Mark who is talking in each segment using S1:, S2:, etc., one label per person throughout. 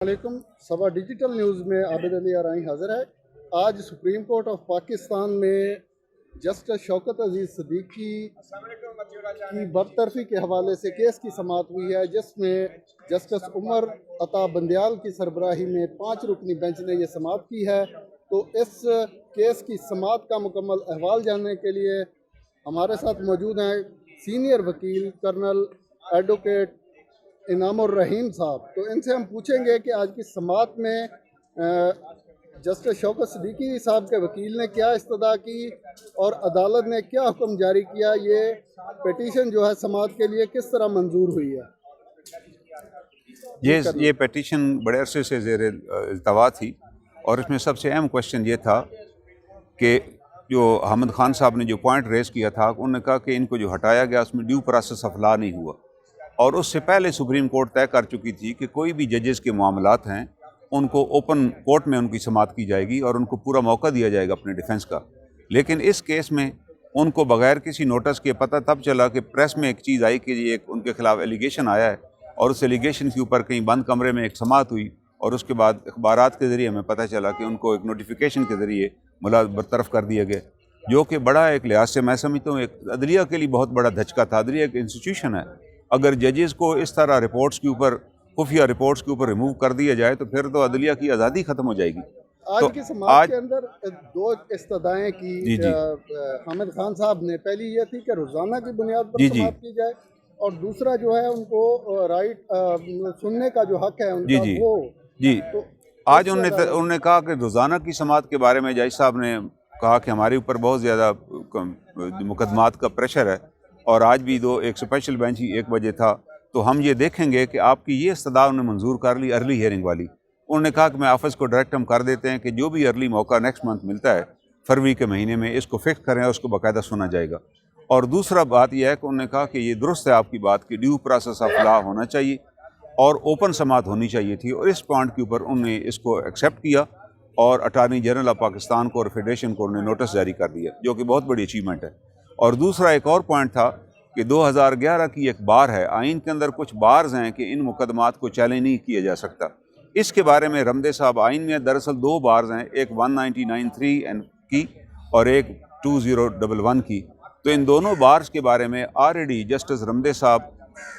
S1: वालेकुम। सबा digital news में आबिद अली आराई हाज़िर है। आज सुप्रीम कोर्ट ऑफ पाकिस्तान में जस्टिस शौकत अजीज़ सिद्दीकी की बरतरफी के हवाले से केस की समाअत हुई है, जिसमें जस्टिस उमर अता बंदयाल की सरबराही में 5 रुकनी बेंच ने यह समाअत की है। तो इस केस की समाअत का मुकम्मल अहवाल जानने के लिए हमारे साथ मौजूद हैं सीनियर वकील कर्नल एडवोकेट इनामुर रहीम साहब। तो इनसे हम पूछेंगे कि आज की समाअत में जस्टिस शौकत सिद्दीकी साहब के वकील ने क्या इस्तदा की और अदालत ने क्या हुक्म जारी किया, ये पिटीशन जो है समाअत के लिए किस तरह मंजूर हुई है।
S2: ये पिटीशन बड़े अरसे से ज़ेर इल्तवा थी और इसमें सबसे अहम क्वेश्चन ये था कि जो अहमद खान साहब ने जो पॉइंट रेज़ किया था, उन्होंने कहा कि इनको जो हटाया गया उसमें ड्यू प्रोसेस ऑफ लॉ नहीं हुआ, और उससे पहले सुप्रीम कोर्ट तय कर चुकी थी कि कोई भी जजेस के मामलात हैं उनको ओपन कोर्ट में उनकी समाअत की जाएगी और उनको पूरा मौका दिया जाएगा अपने डिफेंस का। लेकिन इस केस में उनको बगैर किसी नोटिस के पता तब चला कि प्रेस में एक चीज़ आई कि ये एक उनके खिलाफ एलिगेशन आया है, और उस एलिगेशन के ऊपर कहीं बंद कमरे में एक समाअत हुई, और उसके बाद अखबारात के ज़रिए हमें पता चला कि उनको एक नोटिफिकेशन के ज़रिए बरतरफ कर दिया गया, जो कि बड़ा एक लिहाज से मैं समझता हूँ एक अदलिया के लिए बहुत बड़ा धचका था। अदलिया एक इंस्टीट्यूशन है, अगर जजेस को इस तरह रिपोर्ट्स के ऊपर, खुफिया रिपोर्ट्स के ऊपर रिमूव कर दिया जाए तो फिर तो अदलिया की आज़ादी ख़त्म हो जाएगी।
S1: आज
S2: तो
S1: की समाअत के अंदर दो इस्तदाएँ की
S2: जी
S1: हामिद खान साहब ने, पहली ये थी कि रोज़ाना की बुनियाद पर समाअत की जाए, और दूसरा जो है उनको राइट सुनने का जो हक है उनका
S2: तो आज उन्होंने कहा कि रोज़ाना की समाअत के बारे में जज साहब ने कहा कि हमारे ऊपर बहुत ज़्यादा मुकदमात का प्रेशर है, और आज भी एक स्पेशल बेंच ही 1 बजे था, तो हम ये देखेंगे कि आपकी ये इस्तदा उन्होंने मंजूर कर ली अर्ली हियरिंग वाली। उन्होंने कहा कि मैं ऑफिस को डायरेक्ट हम कर देते हैं कि जो भी अर्ली मौका नेक्स्ट मंथ मिलता है फरवरी के महीने में, इसको फिक्स करें और उसको बाकायदा सुना जाएगा। और दूसरा बात यह है कि उन्होंने कहा कि ये दुरुस्त है आपकी बात कि ड्यू प्रोसेस ऑफ लॉ होना चाहिए और ओपन समाअत होनी चाहिए थी, और इस पॉइंट के ऊपर उन्होंने इसको एक्सेप्ट किया और अटार्नी जनरल ऑफ पाकिस्तान को और फेडरेशन को उन्होंने नोटिस जारी कर दिया, जो कि बहुत बड़ी अचीवमेंट है। और दूसरा एक और पॉइंट था कि 2011 की एक बार है, आइन के अंदर कुछ बार्स हैं कि इन मुकदमात को चैलेंज नहीं किया जा सकता। इसके बारे में रमदे साहब आइन में दरअसल 2 बार्स हैं, एक 1993 की और एक 2011 की। तो इन दोनों बार्स के बारे में ऑलरेडी जस्टिस रमदे साहब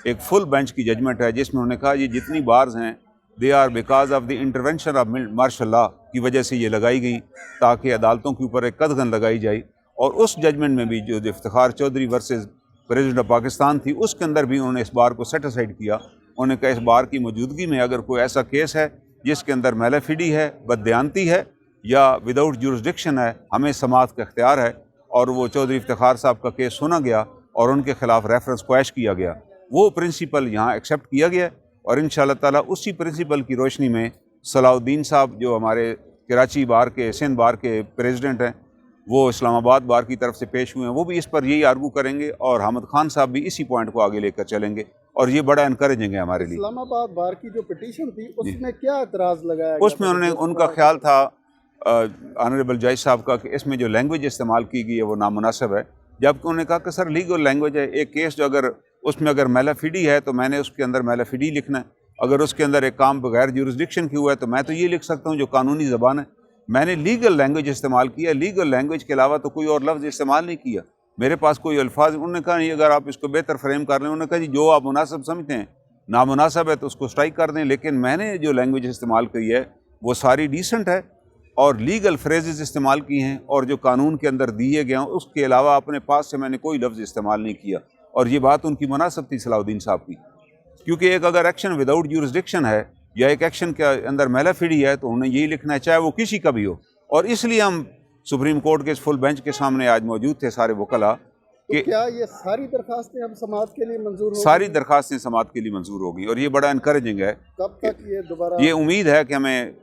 S2: एक फुल बेंच की जजमेंट है, जिसमें उन्होंने कहा ये जितनी बार्स हैं they are because of the intervention of martial law की वजह से ये लगाई गई, ताकि अदालतों के ऊपर एक कदगन लगाई जाए। और उस जजमेंट में भी जो Iftikhar Chaudhry versus president of Pakistan थी, उसके अंदर भी उन्होंने इस बार को सेटिसाइड किया। उन्होंने कहा इस बार की मौजूदगी में अगर कोई ऐसा केस है जिसके अंदर मैलाफिडी है, बददयानती है या विदाउट जुरिस्डिक्शन है, हमें समाअत का इख्तियार है। और वो चौधरी इफ्तिखार साहब का केस सुना गया और उनके खिलाफ रेफरेंस क्वैश किया गया, वो प्रिंसिपल यहाँ एक्सेप्ट किया गया, और इंशाअल्लाह ताला उसी प्रिंसिपल की रोशनी में सलाउद्दीन साहब जो हमारे कराची बार के, सिंध बार के प्रेसिडेंट हैं, वो इस्लामाबाद बार की तरफ से पेश हुए हैं, वो भी इस पर यही आर्गू करेंगे, और हामिद खान साहब भी इसी पॉइंट को आगे लेकर चलेंगे, और ये बड़ा इनकरेजिंग है हमारे लिए।
S1: इस्लामाबाद बार की जो पिटीशन थी उसमें क्या एतराज़ लगाया गया?
S2: उसमें उनका ख्याल था ऑनरेबल जज साहब का कि इसमें जो लैंग्वेज इस्तेमाल की गई है वो नामुनासिब है, जबकि उन्होंने कहा कि सर लीगल लैंग्वेज है, एक केस जो अगर उसमें अगर मैलाफिडी है तो मैंने उसके अंदर मैलाफिडी लिखना है, अगर उसके अंदर एक काम बगैर जुरिस्डिक्शन की हुआ है तो मैं तो ये लिख सकता हूँ जो कानूनी ज़बान है। मैंने लीगल लैंग्वेज इस्तेमाल किया, लीगल लैंग्वेज के अलावा तो कोई और लफ्ज़ इस्तेमाल नहीं किया, मेरे पास कोई अल्फाज। उन्होंने कहा नहीं, अगर आप इसको बेहतर फ्रेम कर लें, उन्होंने कहा जी जो आप मुनासिब समझते हैं, नामुनासिब है तो उसको स्ट्राइक कर दें, लेकिन मैंने जो लैंग्वेज इस्तेमाल की है वो सारी डिसेंट है और लीगल फ्रेजेस इस्तेमाल की हैं, और जो कानून के अंदर दिए गए हैं उसके अलावा अपने पास से मैंने कोई लफ्ज़ इस्तेमाल नहीं किया। और ये बात उनकी मुनासिब थी सलाउद्दीन साहब की, क्योंकि एक अगर एक्शन विदाउट जुरिस्डिक्शन है या एक एक्शन के अंदर मैलाफिडी है तो उन्हें यही लिखना है, चाहे वो किसी का भी हो। और इसलिए हम सुप्रीम कोर्ट के इस फुल बेंच के सामने आज मौजूद थे सारे वकला
S1: कि क्या ये सारी दरखास्तें अब समाअत के लिए मंजूर हो?
S2: सारी दरखास्तें समाअत के लिए मंजूर होगी, और ये बड़ा इनकरेजिंग है।
S1: कब तक ये दोबारा? ये
S2: उम्मीद है कि हमें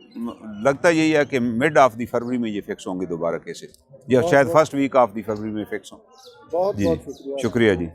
S2: लगता यही है कि मिड ऑफ दी फरवरी में ये फिक्स होंगे दोबारा केसेस, या शायद फर्स्ट वीक ऑफ दी फरवरी में फिक्स हों।
S1: बहुत बहुत शुक्रिया
S2: शुक्रिया जी।